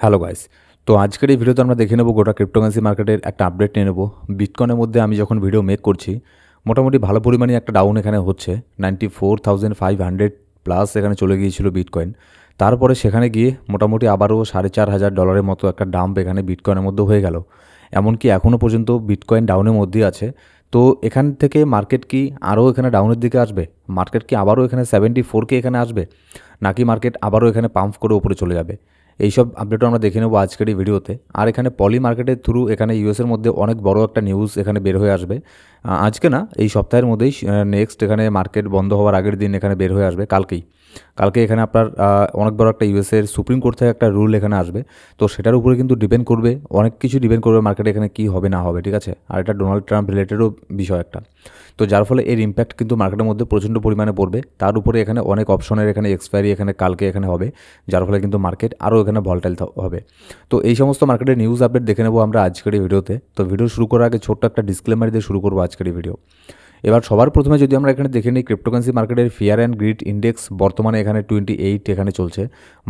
Hello guys. তো আজকের এই ভিডিওতে আমরা দেখে নেব গোটা ক্রিপ্টোকারেন্সি মার্কেটের একটা আপডেট নিয়ে নেব। বিটকয়েনের মধ্যে আমি যখন ভিডিও মেক করছি, মোটামুটি ভালো পরিমাণে একটা ডাউন এখানে হচ্ছে। 94,500 প্লাস এখানে চলে গিয়েছিল বিটকয়েন। তারপরে সেখানে গিয়ে মোটামুটি আবারও $4,500 মতো একটা ডাম্প এখানে বিটকয়েনের মধ্যে হয়ে গেল। এমনকি এখনও পর্যন্ত বিটকয়েন ডাউনের মধ্যেই আছে। তো এখান থেকে মার্কেট কি আরও এখানে ডাউনের দিকে আসবে? মার্কেট কি আবারও এখানে 74K এখানে আসবে, নাকি মার্কেট আবারও এখানে পাম্প করে উপরে চলে যাবে? এইসব আপডেটও আমরা দেখে নেব আজকের এই ভিডিওতে। আর এখানে পলি মার্কেটের থ্রু এখানে ইউএসের মধ্যে অনেক বড় একটা নিউজ এখানে বের হয়ে আসবে। আজকে না, এই সপ্তাহের মধ্যেই নেক্সট এখানে মার্কেট বন্ধ হওয়ার আগের দিন এখানে বের হয়ে আসবে, কালকে এখানে আপনার অনেক বড় একটা ইউএসের সুপ্রিম কোর্ট থেকে একটা রুল এখানে আসবে। তো সেটার উপরে কিন্তু ডিপেন্ড করবে, অনেক কিছু ডিপেন্ড করবে মার্কেটে এখানে কী হবে না হবে, ঠিক আছে। আর এটা ডোনাল্ড ট্রাম্প রিলেটেডও বিষয় একটা। তো যার ফলে এর ইম্প্যাক্ট কিন্তু মার্কেটের মধ্যে প্রচণ্ড পরিমাণে পড়বে। তার উপরে এখানে অনেক অপশনের এখানে এক্সপায়ারি এখানে কালকে এখানে হবে, যার ফলে কিন্তু মার্কেট আরও এখানে ভলটাইল হবে। তো এই সমস্ত মার্কেটের নিউজ আপডেট দেখে নেবো আমরা আজকের এই ভিডিওতে। তো ভিডিও শুরু করার আগে ছোট্ট একটা ডিসক্লেমার দিয়ে শুরু করবো আজকের এই ভিডিও। এবার সবার প্রথমে যদি আমরা এখানে দেখে নিই, ক্রিপ্টোকারেন্সি মার্কেটের ফিয়ার অ্যান্ড গ্রিড ইন্ডেক্স বর্তমানে এখানে 28 এখানে চলছে।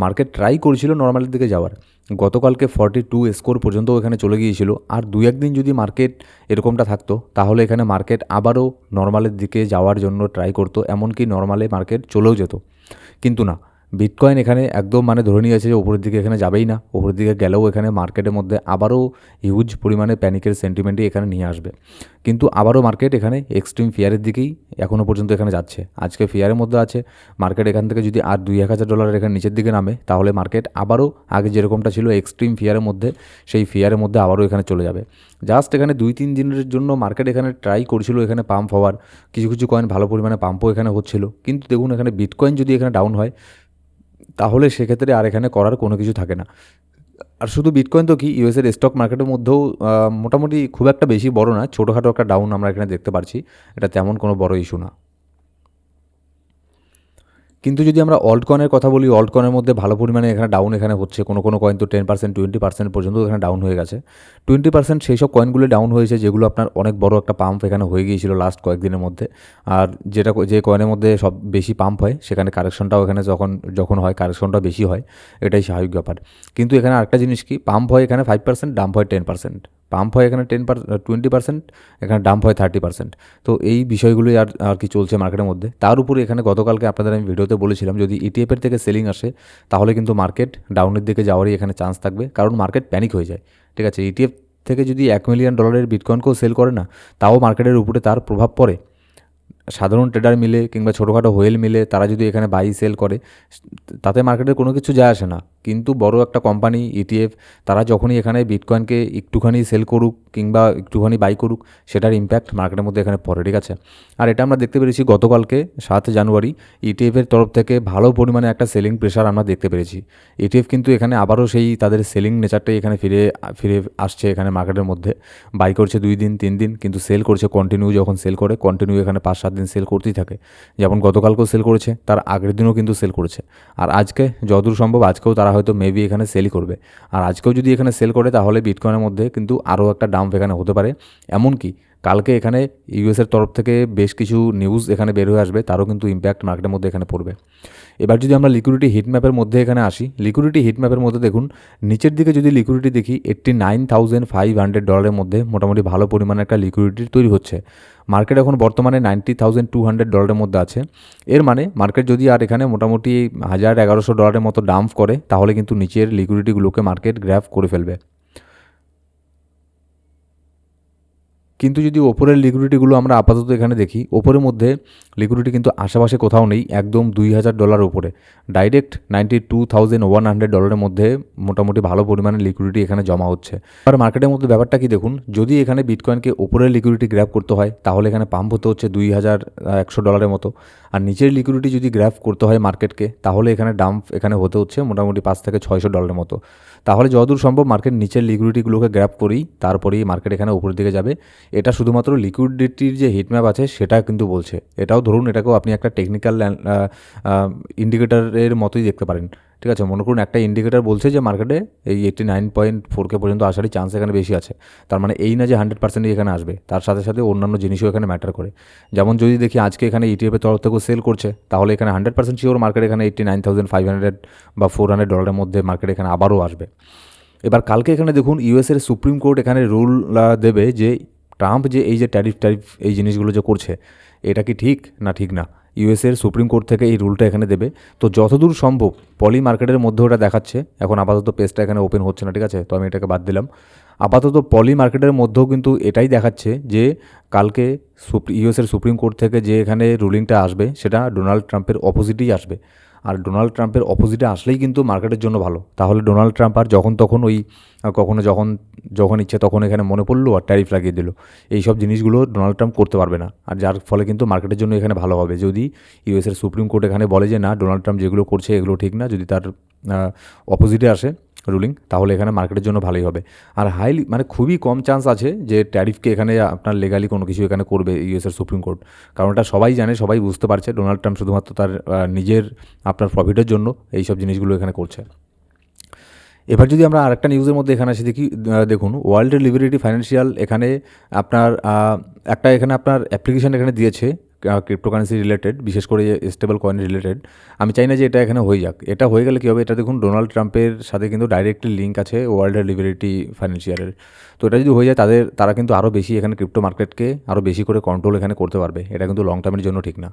মার্কেট ট্রাই করেছিল নর্মালের দিকে যাওয়ার, গতকালকে 42 স্কোর পর্যন্ত এখানে চলে গিয়েছিল। আর দু একদিন যদি মার্কেট এরকমটা থাকতো, তাহলে এখানে মার্কেট আবারও নর্মালের দিকে যাওয়ার জন্য ট্রাই করতো, এমনকি নর্মালে মার্কেট চলেও যেত। কিন্তু না, বিটকয়েন এখানে একদম ধরে নিয়েছে যে উপরের দিকে এখানে যাবেই না। উপরের দিকে গেলেও এখানে মার্কেটের মধ্যে আবারও হিউজ পরিমাণে প্যানিকের সেন্টিমেন্টই এখানে নিয়ে আসবে। কিন্তু আবারও মার্কেট এখানে এক্সট্রিম ফিয়ারের দিকেই এখনও পর্যন্ত এখানে যাচ্ছে। আজকে ফিয়ারের মধ্যে আছে মার্কেট। এখান থেকে যদি আর $2,000 এখানে নিচের দিকে নামে, তাহলে মার্কেট আবারও আগে যেরকমটা ছিল এক্সট্রিম ফিয়ারের মধ্যে, সেই ফিয়ারের মধ্যে আবারও এখানে চলে যাবে। জাস্ট এখানে 2-3 দিনের জন্য মার্কেট এখানে ট্রাই করছিল এখানে পাম্প হওয়ার। কিছু কিছু কয়েন ভালো পরিমাণে পাম্পও এখানে হচ্ছিল। কিন্তু দেখুন, এখানে বিটকয়েন যদি এখানে ডাউন হয়, তাহলে সেক্ষেত্রে আর এখানে করার কোনো কিছু থাকে না। আর শুধু বিটকয়েন তো কি, ইউএসের স্টক মার্কেটের মধ্যেও মোটামুটি খুব একটা বেশি বড় না, ছোটোখাটো একটা ডাউন আমরা এখানে দেখতে পাচ্ছি। এটা তেমন কোনো বড় ইস্যু না। কিন্তু যদি আমরা অল্ট কয়েনের কথা বলি, অল্ট কয়েনের মধ্যে ভালো পরিমাণে এখানে ডাউন এখানে হচ্ছে। কোনো কয়েন তো 10%, 20% পর্যন্ত এখানে ডাউন হয়ে গেছে। 20% সেই সব কয়েনগুলো ডাউন হয়েছে যেগুলো আপনার অনেক বড় একটা পাম্প এখানে হয়ে গিয়েছিল লাস্ট কয়েকদিনের মধ্যে। আর যে কয়েনের মধ্যে সব বেশি পাম্প হয়, সেখানে কারেকশনটাও এখানে যখন হয় কারেকশনটা বেশি হয়, এটাই স্বাভাবিক ব্যাপার। কিন্তু এখানে আরেকটা জিনিস কি, পাম্প হয় এখানে 5%, ডাম্প হয় 10%। পাম্প হয় এখানে 20%, এখানে ডাম্প হয় 30%। তো এই বিষয়গুলোই আর কি চলছে মার্কেটের মধ্যে। তার উপরে এখানে গতকালকে আপনাদের আমি ভিডিওতে বলেছিলাম, যদি ইটিএফের থেকে সেলিং আসে, তাহলে কিন্তু মার্কেট ডাউনের দিকে যাওয়ারই এখানে চান্স থাকবে, কারণ মার্কেট প্যানিক হয়ে যায়, ঠিক আছে। ইটিএফ থেকে যদি $1 মিলিয়ন বিটকয়েনকেও সেল করে না, তাও মার্কেটের উপরে তার প্রভাব পড়ে। সাধারণ ট্রেডার মিলে কিংবা ছোটোখাটো হোয়েল মিলে তারা যদি এখানে বাই সেল করে, তাতে মার্কেটের কোনো কিছু যায় আসে না। কিন্তু বড় একটা কোম্পানি ইটিএফ, তারা যখনই এখানে বিটকয়েনকে একটুখানি সেল করুক কিংবা একটুখানি বাই করুক, সেটার ইম্প্যাক্ট মার্কেটের মধ্যে এখানে পড়ে, ঠিক আছে। আর এটা আমরা দেখতে পেরেছি গতকালকে 7 জানুয়ারি ইটিএফের তরফ থেকে ভালো পরিমাণে একটা সেলিং প্রেশার আমরা দেখতে পেরেছি। ইটিএফ কিন্তু এখানে আবারও সেই তাদের সেলিং নেচারটাই এখানে ফিরে আসছে এখানে মার্কেটের মধ্যে। বাই করছে 2 দিন 3 দিন, কিন্তু সেল করছে কন্টিনিউ। যখন সেল করে কন্টিনিউ এখানে 5-7 দিন সেল করতেই থাকে। যেমন গতকালকেও সেল করেছে, তার আগের দিনও কিন্তু সেল করেছে। আর আজকে যতদূর সম্ভব আজকেও তারা হয়তো মেবি এখানে সেলই করবে। আর আজকেও যদি এখানে সেল করে, তাহলে বিটকয়েনের মধ্যে কিন্তু আরও একটা ডাম্প এখানে হতে পারে। এমনকি কালকে এখানে ইউএসের তরফ থেকে বেশ কিছু নিউজ এখানে বের হয়ে আসবে, তারও কিন্তু ইম্প্যাক্ট মার্কেটের মধ্যে এখানে পড়বে। এবার যদি আমরা লিকুইডিটি হিটম্যাপের মধ্যে এখানে আসি, লিকুইডিটি হিটম্যাপের মধ্যে দেখুন, নিচের দিকে যদি লিকুইডিটি দেখি, $89,500 মধ্যে মোটামুটি ভালো পরিমাণে একটা লিকুইডিটি তৈরি হচ্ছে। মার্কেট এখন বর্তমানে $90,200 মধ্যে আছে। এর মানে মার্কেট যদি আর এখানে মোটামুটি $1,000-1,100 মতো ডাম্প করে, তাহলে কিন্তু নিচের লিকুইডিটিগুলোকে মার্কেট গ্র্যাব করে ফেলবে। কিন্তু যদি ওপরের লিকুইডিটিগুলো আমরা আপাতত এখানে দেখি, ওপরের মধ্যে লিকুইডিটি কিন্তু আশেপাশে কোথাও নেই, একদম $2,000 উপরে, ডাইরেক্ট $92,100 মধ্যে মোটামুটি ভালো পরিমাণে লিকুইডিটি এখানে জমা হচ্ছে। আর মার্কেটের মধ্যে ব্যাপারটা কি দেখুন, যদি এখানে বিটকয়েনকে ওপরের লিকুইডিটি গ্র্যাব করতে হয়, তাহলে এখানে পাম্প হতে হচ্ছে $2,100 মতো। আর নিচের লিকুইডিটি যদি গ্র্যাব করতে হয় মার্কেটকে, তাহলে এখানে ডাম্প এখানে হতে হচ্ছে মোটামুটি $500-600 মতো। তাহলে যতদূর সম্ভব মার্কেট নিচের লিকুইডিটিগুলোকে গ্র্যাব করেই তারপরেই মার্কেট এখানে উপরের দিকে যাবে। এটা শুধুমাত্র লিকুইডিটির যে হিটম্যাপ আছে সেটা কিন্তু বলছে। এটাও ধরুন, এটাকেও আপনি একটা টেকনিক্যাল ইন্ডিকেটরের মতোই দেখতে পারেন, ঠিক আছে, মনে করুন একটা ইন্ডিকেটার বলছে যে মার্কেটে এই 89.4K পর্যন্ত আসারই চান্স এখানে বেশি আছে। তার মানে এই না যে 100% এখানে আসবে, তার সাথে সাথে অন্যান্য জিনিসও এখানে ম্যাটার করে। যেমন যদি দেখি আজকে এখানে ইটিএফের তরফ থেকেও সেল করছে, তাহলে এখানে 100% শিওর মার্কেট এখানে 89,500 বা $400 মধ্যে মার্কেট এখানে আবারও আসবে। এবার কালকে এখানে দেখুন ইউএসের সুপ্রিম কোর্ট এখানে রুল দেবে যে ট্রাম্প যে এই যে ট্যারিফ এই জিনিসগুলো যে করছে, এটা কি ঠিক না ঠিক না। ইউএসের সুপ্রিম কোর্ট থেকে এই রুলটা এখানে দেবে। তো যতদূর সম্ভব পলি মার্কেটের মধ্যে ওটা দেখাচ্ছে, এখন আপাতত পেজটা এখানে ওপেন হচ্ছে না, ঠিক আছে, তো আমি এটাকে বাদ দিলাম। আপাতত পলি মার্কেটের মধ্যেও কিন্তু এটাই দেখাচ্ছে যে কালকে ইউএসের সুপ্রিম কোর্ট থেকে যে এখানে রুলিংটা আসবে সেটা ডোনাল্ড ট্রাম্পের অপোজিটেই আসবে। আর ডোনাল্ড ট্রাম্পের অপোজিটে আসলেই কিন্তু মার্কেটের জন্য ভালো। তাহলে ডোনাল্ড ট্রাম্প আর যখন তখন ওই কখনো যখন ইচ্ছে তখন এখানে মনে পড়লো আর ট্যারিফ লাগিয়ে দিল, এই সব জিনিসগুলো ডোনাল্ড ট্রাম্প করতে পারবে না। আর যার ফলে কিন্তু মার্কেটের জন্য এখানে ভালো হবে যদি ইউএসের সুপ্রিম কোর্ট এখানে বলে যে না, ডোনাল্ড ট্রাম্প যেগুলো করছে এগুলো ঠিক না, যদি তার অপোজিটে আসে রুলিং, তাহলে এখানে মার্কেটের জন্য ভালোই হবে। আর মানে খুবই কম চান্স আছে যে ট্যারিফকে এখানে আপনার লিগালি কোনো কিছু এখানে করবে ইউএসের সুপ্রিম কোর্ট, কারণ এটা সবাই জানে, সবাই বুঝতে পারছে ডোনাল্ড ট্রাম্প শুধুমাত্র তার নিজের আপনার প্রফিটের জন্য এই সব জিনিসগুলো এখানে করছে। এবার যদি আমরা আরেকটা নিউজের মধ্যে এখানে আসি দেখি, দেখুন ওয়ার্ল্ড লিবারেটি ফাইন্যান্সিয়াল এখানে আপনার এখানে আপনার অ্যাপ্লিকেশান এখানে দিয়েছে ক্রিপ্টোকারেন্সি রিলেটেড, বিশেষ করে স্টেবল কয়েন রিলেটেড। আমি চাই না যে এটা এখানে হয়ে যাক, এটা হয়ে গেলে কী হবে, এটা দেখুন ডোনাল্ড ট্রাম্পের সাথে কিন্তু ডাইরেক্টলি লিঙ্ক আছে ওয়ার্ল্ড লিবারেটি ফাইন্যান্সিয়ালের। তো এটা যদি হয়ে যায় তারা কিন্তু আরও বেশি এখানে ক্রিপ্টো মার্কেটকে আরও বেশি করে কন্ট্রোল এখানে করতে পারবে, এটা কিন্তু লং টার্মের জন্য ঠিক না।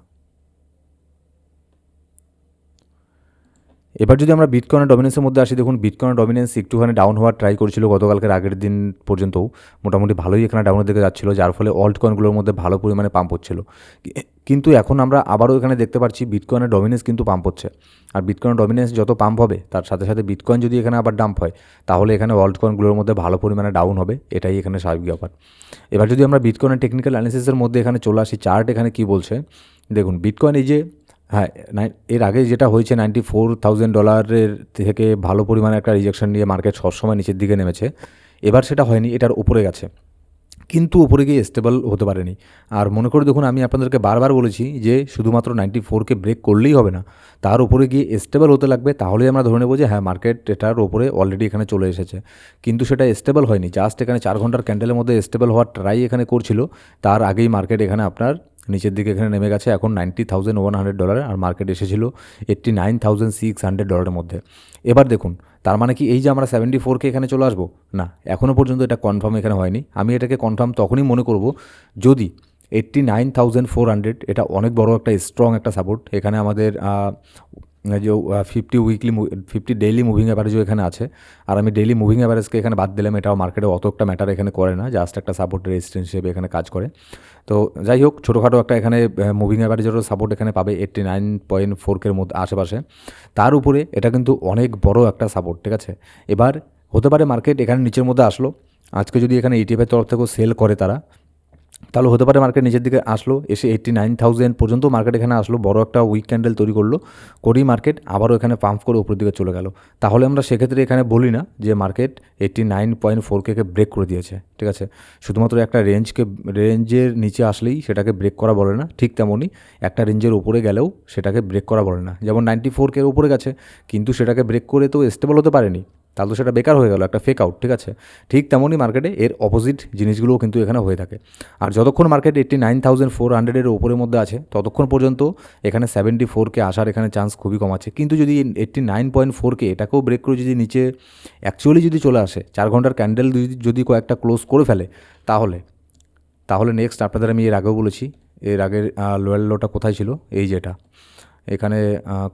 এবার যদি আমরা বিটকয়েনের ডমিনেন্সের মধ্যে আসি, দেখুন বিটকয়েনের ডমিনেন্স একটুখানি ডাউন হওয়ার ট্রাই করছিল গতকালকের আগের দিন পর্যন্তও, মোটামুটি ভালোই এখানে ডাউনের দিকে যাচ্ছিলো, যার ফলে অল্ট কয়েনগুলোর মধ্যে ভালো পরিমাণে পাম্প হচ্ছিল। কিন্তু এখন আমরা আবারও এখানে দেখতে পাচ্ছি বিটকয়েনের ডমিনেন্স কিন্তু পাম্প হচ্ছে। আর বিটকয়েনের ডমিনেন্স যত পাম্প হবে তার সাথে সাথে বিটকয়েন যদি এখানে আবার ডাম্প হয়, তাহলে এখানে অল্ট কয়েনগুলোর মধ্যে ভালো পরিমাণে ডাউন হবে, এটাই এখানে স্বাভাবিক ব্যাপার। এবার যদি আমরা বিটকয়েনের টেকনিক্যাল অ্যানালিসিসের মধ্যে এখানে চলে আসি, চার্ট এখানে কী বলছে দেখুন। বিটকয়েন এই যে হ্যাঁ, এর আগে যেটা হয়েছে $94,000 থেকে ভালো পরিমাণে একটা রিজেকশন নিয়ে মার্কেট সবসময় নিচের দিকে নেমেছে। এবার সেটা হয়নি, এটার উপরে গেছে, কিন্তু উপরে গিয়ে স্টেবল হতে পারেনি। আর মনে করে দেখুন, আমি আপনাদেরকে বারবার বলেছি যে শুধুমাত্র 94K ব্রেক করলেই হবে না, তার উপরে গিয়ে স্টেবল হতে লাগবে, তাহলেই আমরা ধরে নেব যে হ্যাঁ মার্কেট এটার ওপরে অলরেডি এখানে চলে এসেছে। কিন্তু সেটা স্টেবল হয়নি, জাস্ট এখানে 4 ঘন্টার ক্যান্ডেলের মধ্যে স্টেবল হওয়ার ট্রাই এখানে করছিল, তার আগেই মার্কেট এখানে আপনার নিচের দিকে এখানে নেমে গেছে এখন $90,100, আর মার্কেট এসেছিল $89,600 মধ্যে। এবার দেখুন, তার মানে কি এই যে আমরা 74K এখানে চলে আসবো না, এখনও পর্যন্ত এটা কনফার্ম এখানে হয়নি। আমি এটাকে কনফার্ম তখনই মনে করব যদি 89,400, এটা অনেক বড় একটা স্ট্রং একটা সাপোর্ট। এখানে আমাদের যে 50 ডেইলি মুভিং অ্যাভারেজও এখানে আছে, আর আমি ডেইলি মুভিং অ্যাভারেজকে এখানে বাদ দিলাম, এটাও মার্কেটে অত একটা ম্যাটার এখানে করে না, জাস্ট একটা সাপোর্ট রেজিস্ট্যান্স হিসেবে এখানে কাজ করে। তো যাই হোক, ছোটোখাটো একটা এখানে মুভিং অ্যাভারেজেরও সাপোর্ট এখানে পাবে 89.4K মধ্যে আশেপাশে, তার উপরে এটা কিন্তু অনেক বড় একটা সাপোর্ট, ঠিক আছে। এবার হতে পারে মার্কেট এখানে নিচের মধ্যে আসলো, আজকে যদি এখানে ইটিএফের তরফ থেকেও সেল করে তারা, তাহলে হতে পারে মার্কেট নিচের দিকে আসলো, এসে 89,000 পর্যন্ত মার্কেট এখানে আসলো, বড় একটা উইক ক্যান্ডেল তৈরি করলো, করেই মার্কেট আবারও এখানে পাম্প করে উপরের দিকে চলে গেল। তাহলে আমরা সেক্ষেত্রে এখানে বলি না যে মার্কেট 89.4K ব্রেক করে দিয়েছে, ঠিক আছে। শুধুমাত্র একটা রেঞ্জের নিচে আসলেই সেটাকে ব্রেক করা বলে না, ঠিক তেমনই একটা রেঞ্জের উপরে গেলেও সেটাকে ব্রেক করা বলে না। যেমন 94K উপরে গেছে, কিন্তু সেটাকে ব্রেক করে তো স্টেবল হতে পারেনি, তাহলে তো সেটা বেকার হয়ে গেল, একটা ফেক আউট, ঠিক আছে। ঠিক তেমনই মার্কেটে এর অপোজিট জিনিসগুলোও কিন্তু এখানে হয়ে থাকে। আর যতক্ষণ মার্কেট 89,400-এর উপরের মধ্যে আছে ততক্ষণ পর্যন্ত এখানে 74K আসার এখানে চান্স খুবই কম আছে। কিন্তু যদি 89.4K এটাকেও ব্রেক করে যদি নিচে অ্যাকচুয়ালি যদি চলে আসে, 4 ঘন্টার ক্যান্ডেল যদি কয়েকটা ক্লোজ করে ফেলে, তাহলে নেক্সট আপনাদের আমি এর আগেও বলেছি, এর আগের লোয়ার লোটা কোথায় ছিল, এই যেটা এখানে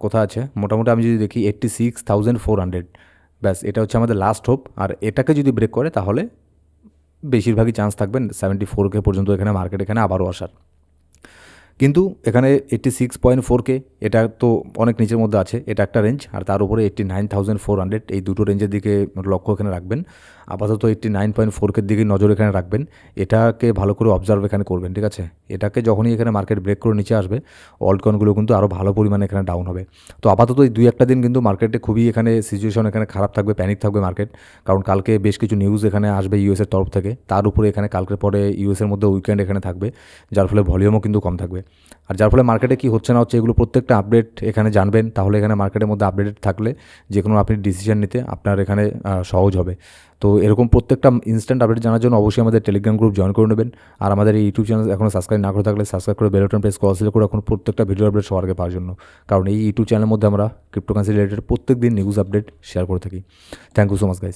কোথায় আছে, মোটামুটি আমি যদি দেখি 86,400, ব্যাস এটা হচ্ছে আমাদের লাস্ট হোপ। আর এটাকে যদি ব্রেক করে তাহলে বেশিরভাগই চান্স থাকবেন 74K পর্যন্ত এখানে মার্কেট এখানে আবারও আসার। কিন্তু এখানে 86.4K এটা তো অনেক নিচের মধ্যে আছে, এটা একটা রেঞ্জ, আর তার উপরে 89,400, এই দুটো রেঞ্জের দিকে লক্ষ্য এখানে রাখবেন। আপাতত 89.4K দিকে নজর এখানে রাখবেন, এটাকে ভালো করে অবজার্ভ এখানে করবেন, ঠিক আছে। এটাকে যখনই এখানে মার্কেট ব্রেক করে নিচে আসবে, অল্ট কয়েনগুলো কিন্তু আরও ভালো পরিমাণে এখানে ডাউন হবে। তো আপাতত এই 2-1 দিন কিন্তু মার্কেটে খুবই এখানে সিচুয়েশন এখানে খারাপ থাকবে, প্যানিক থাকবে মার্কেট, কারণ কালকে বেশ কিছু নিউজ এখানে আসবে ইউএসের তরফ থেকে, তার উপরে এখানে কালকের পরে ইউএসের মধ্যে উইকেন্ড এখানে থাকবে, যার ফলে ভলিউমও কিন্তু কম থাকবে। আর যার ফলে মার্কেটে কী হচ্ছে না হচ্ছে এগুলো প্রত্যেকটা আপডেট এখানে জানবেন, তাহলে এখানে মার্কেটের মধ্যে আপডেটেড থাকলে যে কোনো আপনি ডিসিশন নিতে আপনার এখানে সহজ হবে। তো এরকম প্রত্যেকটা ইনস্ট্যান্ট আপডেট জানার জন্য অবশ্যই আমাদের টেলিগ্রাম গ্রুপ জয়েন করে নেবেন। আর আমাদের এই ইউটিউব চ্যানেল এখনও সাবস্ক্রাইব না করে থাকলে সাবস্ক্রাইব করে বেল বাটন প্রেস করে সিলেক্ট করে এখন প্রত্যেকটা ভিডিও আপডেট সবার আগে পাওয়ার জন্য, কারণ এই ইউটিউব চ্যানেলের মধ্যে আমরা ক্রিপ্টোকারেন্সি রিলেটেড প্রত্যেক দিন নিউজ আপডেট শেয়ার করে থাকি। Thank you so much guys.